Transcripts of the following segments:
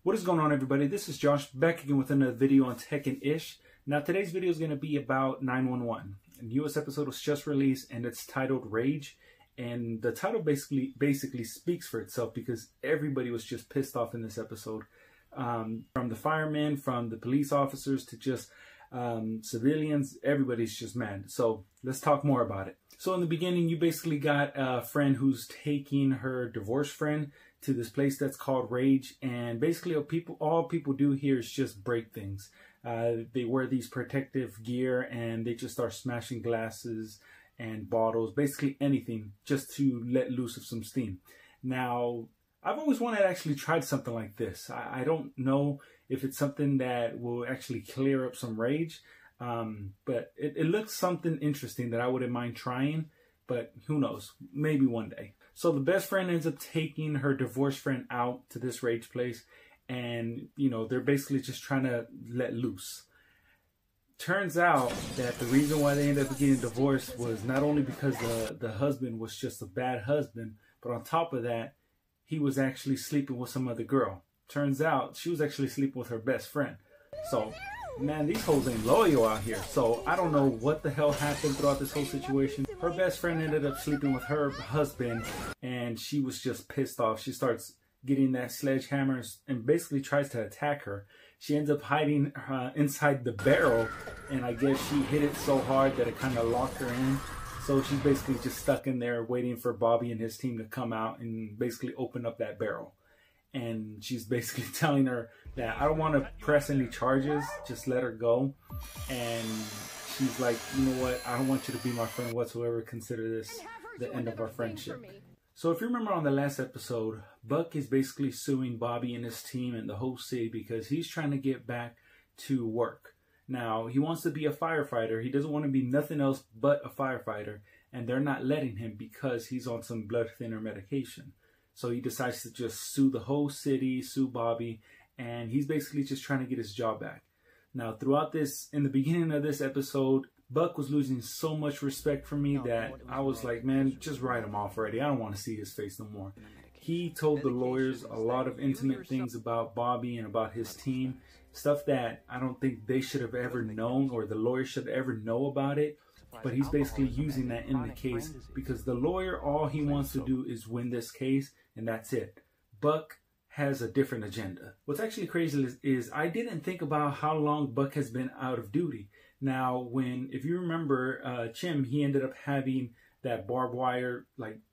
What is going on, everybody? This is Josh back again with another video on Tech and Ish. Now today's video is going to be about 911. A newest episode was just released and it's titled Rage. And the title basically speaks for itself because everybody was just pissed off in this episode. From the firemen, from the police officers to just civilians, everybody's just mad. So let's talk more about it. So in the beginning, you basically got a friend who's taking her divorced friend to this place that's called Rage, and basically all people do here is just break things. They wear these protective gear and they just start smashing glasses and bottles, basically anything, just to let loose of some steam. Now, I've always wanted to actually try something like this. I don't know if it's something that will actually clear up some rage, but it looks something interesting that I wouldn't mind trying, but who knows, maybe one day. So the best friend ends up taking her divorced friend out to this Rage place, and they're basically just trying to let loose. Turns out that the reason why they ended up getting divorced was not only because the husband was just a bad husband, but on top of that, he was actually sleeping with some other girl. Turns out she was actually sleeping with her best friend. So, man, these hoes ain't loyal out here. So I don't know what the hell happened throughout this whole situation. Her best friend ended up sleeping with her husband, and she was just pissed off. She starts getting that sledgehammer and basically tries to attack her. She ends up hiding inside the barrel, and I guess she hit it so hard that it kind of locked her in. So she's basically just stuck in there waiting for Bobby and his team to come out and basically open up that barrel. And she's basically telling her that I don't want to press any charges, just let her go. And she's like, you know what, I don't want you to be my friend whatsoever. Consider this the end of our friendship. So if you remember on the last episode, Buck is basically suing Bobby and his team and the whole city because he's trying to get back to work. Now, he wants to be a firefighter. He doesn't want to be nothing else but a firefighter, and they're not letting him because he's on some blood thinner medication. So he decides to just sue the whole city, sue Bobby, and he's basically just trying to get his job back. Now, throughout this, in the beginning of this episode, Buck was losing so much respect for me that I was like, man, just write him off already. I don't want to see his face no more. He told the lawyers a lot of intimate things about Bobby and about his team, stuff that I don't think they should have ever known or the lawyer should ever know about it. But he's basically using that in the case because the lawyer, all he wants to do is win this case, and that's it. Buck has a different agenda. What's actually crazy is I didn't think about how long Buck has been out of duty. Now, if you remember, Chim, he ended up having that barbed wire,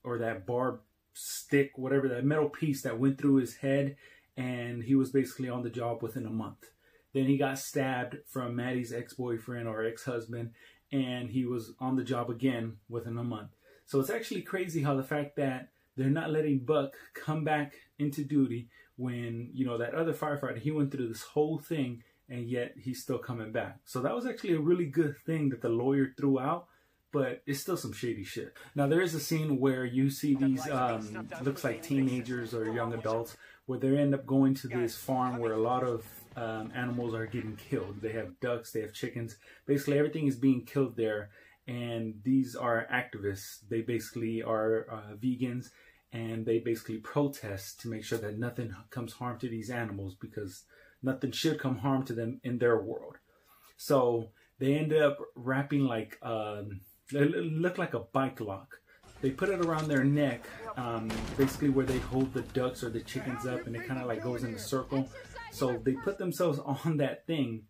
or that barb stick, whatever, that metal piece that went through his head, and he was basically on the job within a month. Then he got stabbed from Maddie's ex-boyfriend or ex-husband, and he was on the job again within a month. So it's actually crazy how the fact that they're not letting Buck come back into duty when, that other firefighter, he went through this whole thing, and yet he's still coming back. So that was actually a really good thing that the lawyer threw out, but it's still some shady shit. Now, there is a scene where you see these, looks like teenagers or young adults, where they end up going to this farm where a lot of animals are getting killed. They have ducks, they have chickens. Basically, everything is being killed there. And these are activists. They basically are vegans, and they basically protest to make sure that nothing comes harm to these animals because nothing should come harm to them in their world. So they end up wrapping it looked like a bike lock. They put it around their neck, basically where they hold the ducks or the chickens up, and it kind of goes in a circle. So they put themselves on that thing,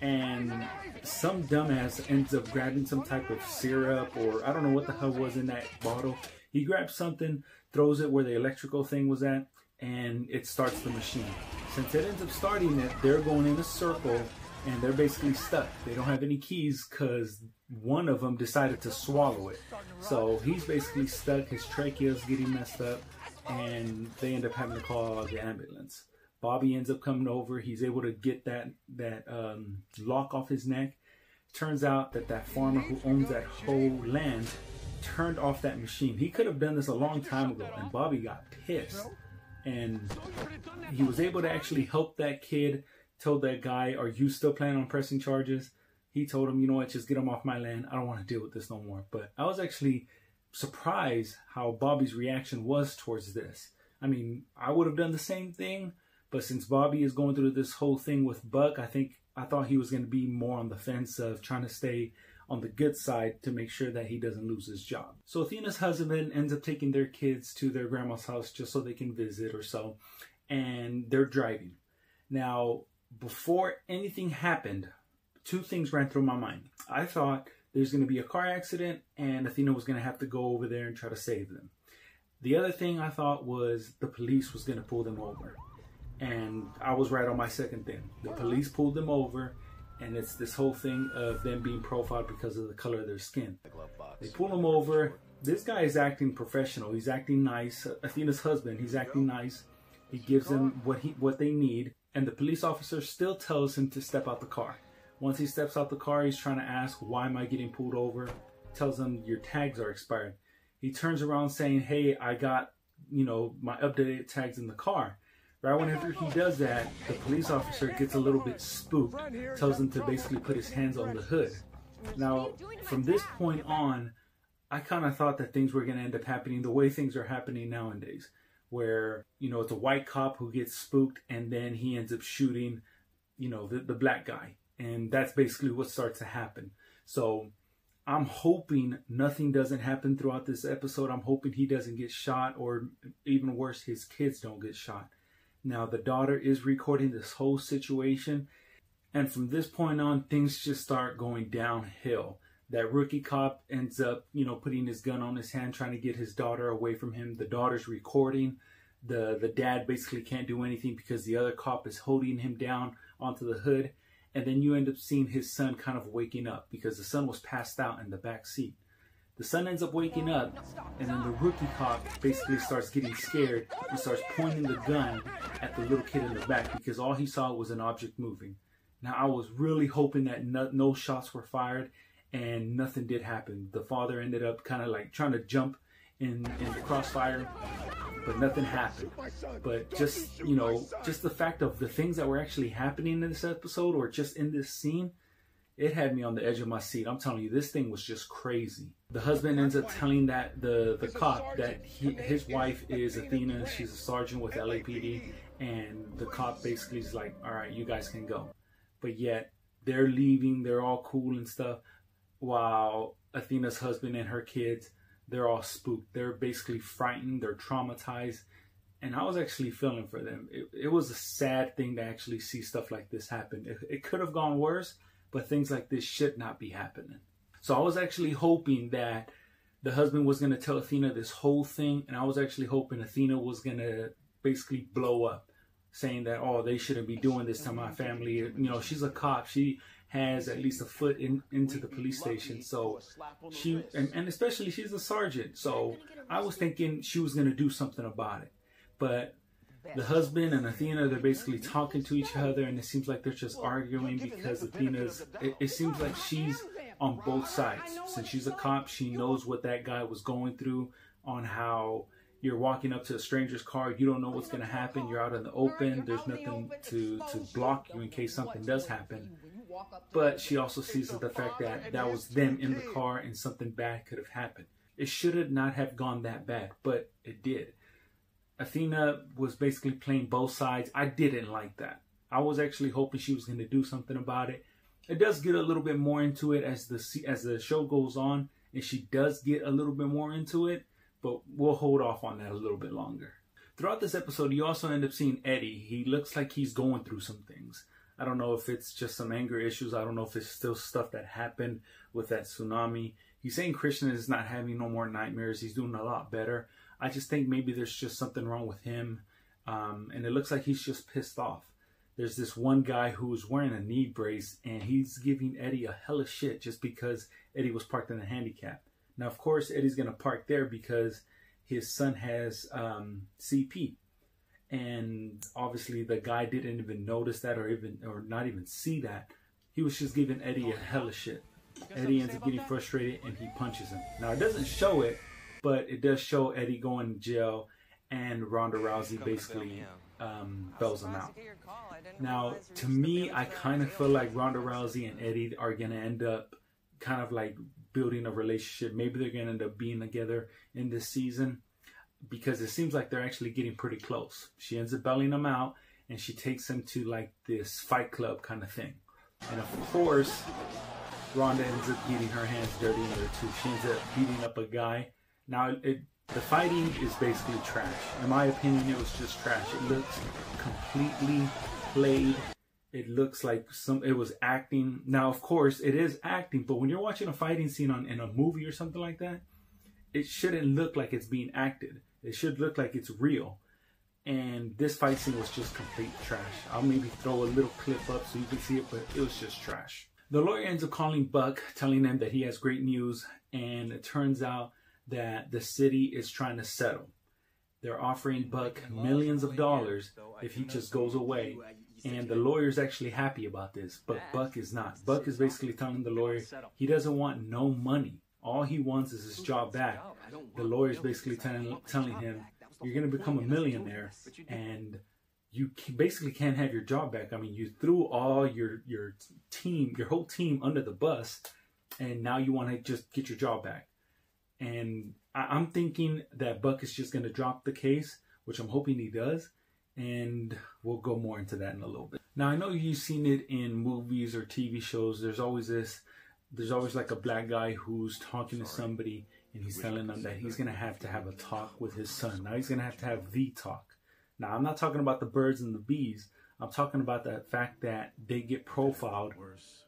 and some dumbass ends up grabbing some type of syrup, or I don't know what the hell was in that bottle. He grabs something, throws it where the electrical thing was at, and it starts the machine. Since it ends up starting it, they're going in a circle, and they're basically stuck. They don't have any keys because one of them decided to swallow it. So he's basically stuck, his trachea is getting messed up, and they end up having to call the ambulance. Bobby ends up coming over. He's able to get that lock off his neck. Turns out that farmer who owns that whole land turned off that machine. He could have done this a long time ago, and Bobby got pissed. And he was able to actually help that kid, told that guy, are you still planning on pressing charges? He told him, you know what, just get him off my land. I don't want to deal with this no more. But I was actually surprised how Bobby's reaction was towards this. I mean, I would have done the same thing, But since Bobby is going through this whole thing with Buck, I thought he was going to be more on the fence of trying to stay on the good side to make sure that he doesn't lose his job. So Athena's husband ends up taking their kids to their grandma's house just so they can visit or so. And they're driving. Now, before anything happened, two things ran through my mind. I thought there's going to be a car accident and Athena was going to have to go over there and try to save them. The other thing I thought was the police was going to pull them over. And I was right on my second thing. The police pulled them over, and it's this whole thing of them being profiled because of the color of their skin. They pull them over. This guy is acting professional. He's acting nice. Athena's husband, he's acting nice. He gives them what they need. And the police officer still tells him to step out the car. Once he steps out the car, he's trying to ask, why am I getting pulled over? Tells him, your tags are expired. He turns around saying, hey, I got, my updated tags in the car. Right whenever he does that, the police officer gets a little bit spooked, tells him to basically put his hands on the hood. Now, from this point on, I kind of thought that things were going to end up happening the way things are happening nowadays, where, it's a white cop who gets spooked and then he ends up shooting, the black guy. And that's basically what starts to happen. So I'm hoping nothing doesn't happen throughout this episode. I'm hoping he doesn't get shot, or even worse, his kids don't get shot. Now, the daughter is recording this whole situation. And from this point on, things just start going downhill. That rookie cop ends up, putting his gun on his hand, trying to get his daughter away from him. The daughter's recording. The dad basically can't do anything because the other cop is holding him down onto the hood. And then you end up seeing his son kind of waking up because the son was passed out in the back seat. The son ends up waking up, and then the rookie cop basically starts getting scared and starts pointing the gun at the little kid in the back because all he saw was an object moving. Now, I was really hoping that no shots were fired and nothing did happen. The father ended up kind of like trying to jump in the crossfire, but nothing happened. But just, just the fact of the things that were actually happening in this episode or just in this scene, it had me on the edge of my seat. I'm telling you, this thing was just crazy. The husband ends up telling that the cop that his wife is Athena. She's a sergeant with LAPD. And the cop basically is like, all right, you guys can go. But yet they're leaving. They're all cool and stuff. While Athena's husband and her kids, they're all spooked. They're basically frightened. They're traumatized. And I was actually feeling for them. It was a sad thing to actually see stuff like this happen. It could have gone worse. But things like this should not be happening. So I was actually hoping that the husband was going to tell Athena this whole thing. And I was actually hoping Athena was going to basically blow up, saying that, oh, they shouldn't be doing this to my family. She's a cop. She has at least a foot into the police station. So and especially she's a sergeant. So I was thinking she was going to do something about it. But the husband and Athena, they're basically talking to each other, and it seems like they're just arguing because it seems like she's on both sides. Since she's a cop, she knows what that guy was going through, on how you're walking up to a stranger's car, you don't know what's going to happen, you're out in the open, there's nothing to block you in case something does happen. But she also sees the fact that that was them in the car and something bad could have happened. It should not have gone that bad, but it did. Athena was basically playing both sides. I didn't like that. I was actually hoping she was going to do something about it. It does get a little bit more into it as the show goes on, and she does get a little bit more into it, but we'll hold off on that a little bit longer. Throughout this episode, you also end up seeing Eddie. He looks like he's going through some things. I don't know if it's just some anger issues. I don't know if it's still stuff that happened with that tsunami. He's saying Christian is not having no more nightmares. He's doing a lot better. I just think maybe there's just something wrong with him. And it looks like he's just pissed off. There's this one guy who's wearing a knee brace, and he's giving Eddie a hella shit just because Eddie was parked in a handicap. Now, of course, Eddie's going to park there because his son has CP. And obviously the guy didn't even notice that or not even see that. He was just giving Eddie a hella shit. Eddie ends up getting frustrated and he punches him. Now, it doesn't show it, but it does show Eddie going to jail, and Ronda Rousey basically bells him out. Now, to me, I kind of feel like Ronda Rousey and Eddie are going to end up kind of like building a relationship. Maybe they're going to end up being together in this season, because it seems like they're actually getting pretty close. She ends up belling him out, and she takes him to like this fight club kind of thing. And of course, Rhonda ends up getting her hands dirty in there too. She ends up beating up a guy. Now, the fighting is basically trash. In my opinion, it was just trash. It looks completely played. It looks like it was acting. Now, of course, it is acting, but when you're watching a fighting scene in a movie or something like that, it shouldn't look like it's being acted. It should look like it's real. And this fight scene was just complete trash. I'll maybe throw a little clip up so you can see it, but it was just trash. The lawyer ends up calling Buck, telling him that he has great news, and it turns out that the city is trying to settle. They're offering Buck millions of dollars if he just goes away. And the lawyer's actually happy about this, but Buck is not. Buck is basically telling the lawyer he doesn't want no money. All he wants is his job back. The lawyer's basically telling him, you're going to become a millionaire, and you basically can't have your job back. I mean, you threw all your team, your whole team under the bus, and now you want to just get your job back. And I'm thinking that Buck is just going to drop the case, which I'm hoping he does. And we'll go more into that in a little bit. Now, I know you've seen it in movies or TV shows. There's always like a black guy who's talking to somebody, and he's telling them that he's going to have a talk with his son. Now, he's going to have the talk. Now, I'm not talking about the birds and the bees. I'm talking about the fact that they get profiled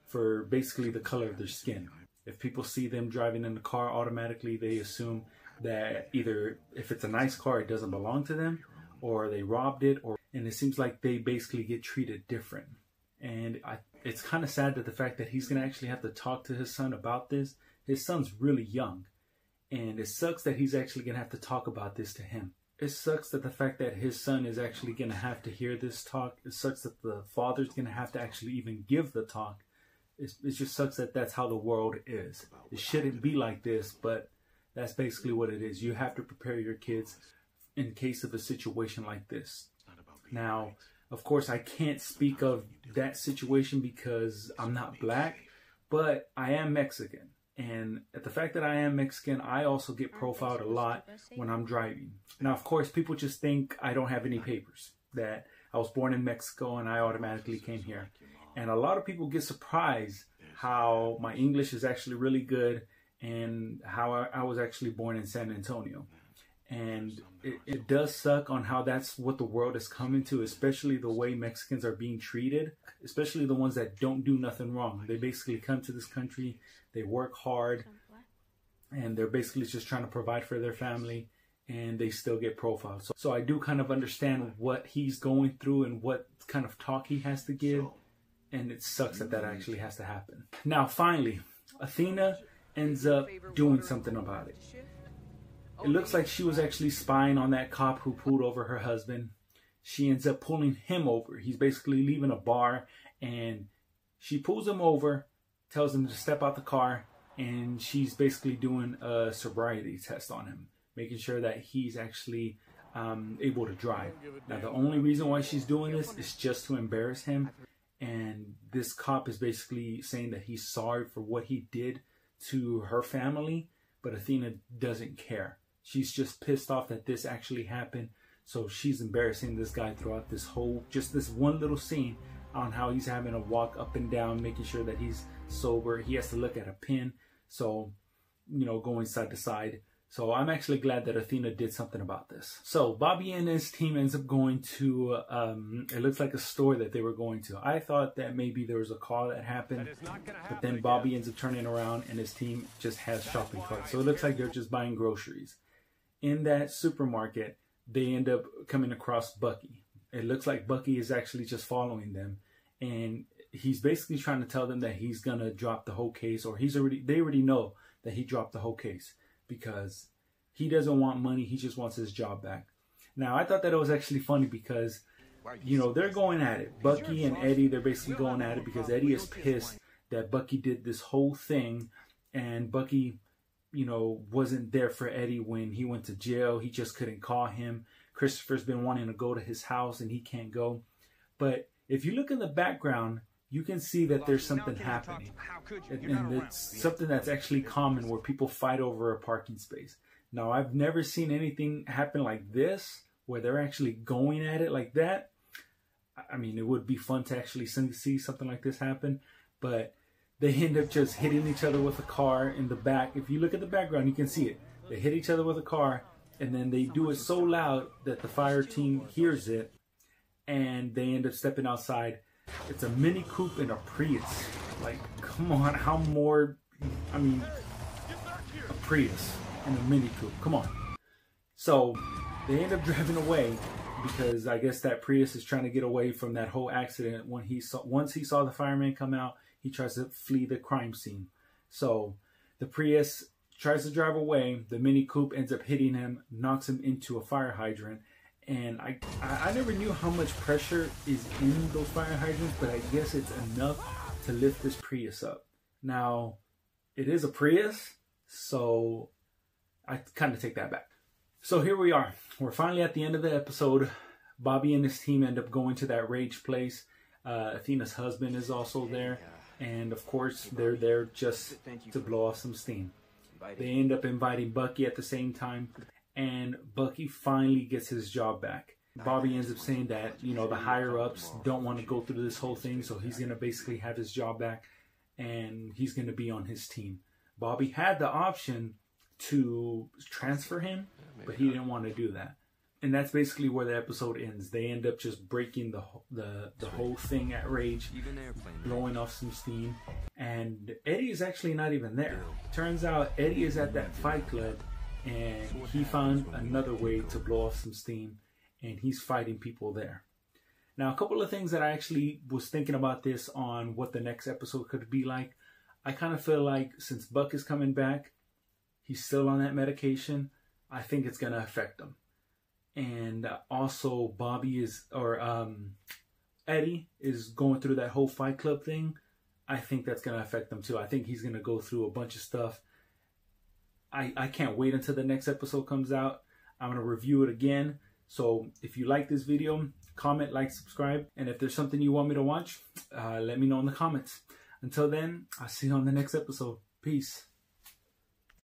for basically the color of their skin. If people see them driving in the car, automatically they assume that either if it's a nice car, it doesn't belong to them, or they robbed it, and it seems like they basically get treated different. And it's kind of sad that the fact that he's going to actually have to talk to his son about this. His son's really young, and it sucks that he's actually going to have to talk about this to him. It sucks that the fact that his son is actually going to have to hear this talk. It sucks that the father's going to have to actually even give the talk. It just sucks that that's how the world is. It shouldn't be like this, but that's basically what it is. You have to prepare your kids in case of a situation like this. Now, of course, I can't speak of that situation because I'm not black, but I am Mexican. And at the fact that I am Mexican, I also get profiled a lot when I'm driving. Now, of course, people just think I don't have any papers, that I was born in Mexico and I automatically came here. And a lot of people get surprised how my English is actually really good and how I was actually born in San Antonio. And it does suck on how that's what the world is coming to, especially the way Mexicans are being treated, especially the ones that don't do nothing wrong. They basically come to this country, they work hard, and they're basically just trying to provide for their family, and they still get profiled. So I do kind of understand what he's going through and what kind of talk he has to give, and it sucks that that actually has to happen. Now, finally, Athena ends up doing something about it. It looks like she was actually spying on that cop who pulled over her husband. She ends up pulling him over. He's basically leaving a bar, and she pulls him over, tells him to step out the car, and she's basically doing a sobriety test on him, making sure that he's actually able to drive. Now, the only reason why she's doing this is just to embarrass him, and this cop is basically saying that he's sorry for what he did to her family, but Athena doesn't care. She's just pissed off that this actually happened. So she's embarrassing this guy throughout this whole, just this one little scene on how he's having to walk up and down, making sure that he's sober. He has to look at a pin. So, you know, going side to side. So I'm actually glad that Athena did something about this. So Bobby and his team ends up going to, it looks like a store that they were going to. I thought that maybe there was a call that happened, but then Bobby ends up turning around and his team just has shopping carts. So it looks like they're just buying groceries. In that supermarket, they end up coming across Bucky. It looks like Bucky is actually just following them, and he's basically trying to tell them that he's gonna drop the whole case, or they already know that he dropped the whole case because he doesn't want money. He just wants his job back. Now, I thought that it was actually funny because, you know, they're going at it. Bucky and Eddie, they're basically going at it because Eddie is pissed that Bucky did this whole thing, and Bucky, you know, wasn't there for Eddie when he went to jail. He just couldn't call him. Christopher's been wanting to go to his house and he can't go. But if you look in the background, you can see that there's something happening. And it's something that's actually common where people fight over a parking space. Now, I've never seen anything happen like this, where they're actually going at it like that. I mean, it would be fun to actually see something like this happen, but they end up just hitting each other with a car in the back. If you look at the background, you can see it. They hit each other with a car, and then they do it so loud that the fire team hears it, and they end up stepping outside. It's a Mini Coupe and a Prius. Like, come on, how more, I mean, a Prius and a Mini Coupe, come on. So they end up driving away because I guess that Prius is trying to get away from that whole accident. Once he saw the fireman come out, he tries to flee the crime scene. So the Prius tries to drive away. The Mini Coupe ends up hitting him, knocks him into a fire hydrant. And I never knew how much pressure is in those fire hydrants, but I guess it's enough to lift this Prius up. Now, it is a Prius, so I kind of take that back. So here we are. We're finally at the end of the episode. Bobby and his team end up going to that rage place. Athena's husband is also there. And of course, they're there just to blow off some steam. They end up inviting Bucky at the same time. And Bucky finally gets his job back. Bobby ends up saying that, you know, the higher-ups don't want to go through this whole thing. So he's going to basically have his job back. And he's going to be on his team. Bobby had the option to transfer him, but he didn't want to do that. And that's basically where the episode ends. They end up just breaking the whole thing at Rage, blowing off some steam. And Eddie is actually not even there. Turns out Eddie is at that fight club, and he found another way to blow off some steam, and he's fighting people there. Now, a couple of things that I actually was thinking about this on what the next episode could be like. I kind of feel like since Buck is coming back, he's still on that medication. I think it's going to affect him. And also Eddie is going through that whole Fight Club thing. I think that's going to affect him too. I think he's going to go through a bunch of stuff. I can't wait until the next episode comes out. I'm going to review it again. So if you like this video, comment, like, subscribe. And if there's something you want me to watch, let me know in the comments. Until then, I'll see you on the next episode. Peace.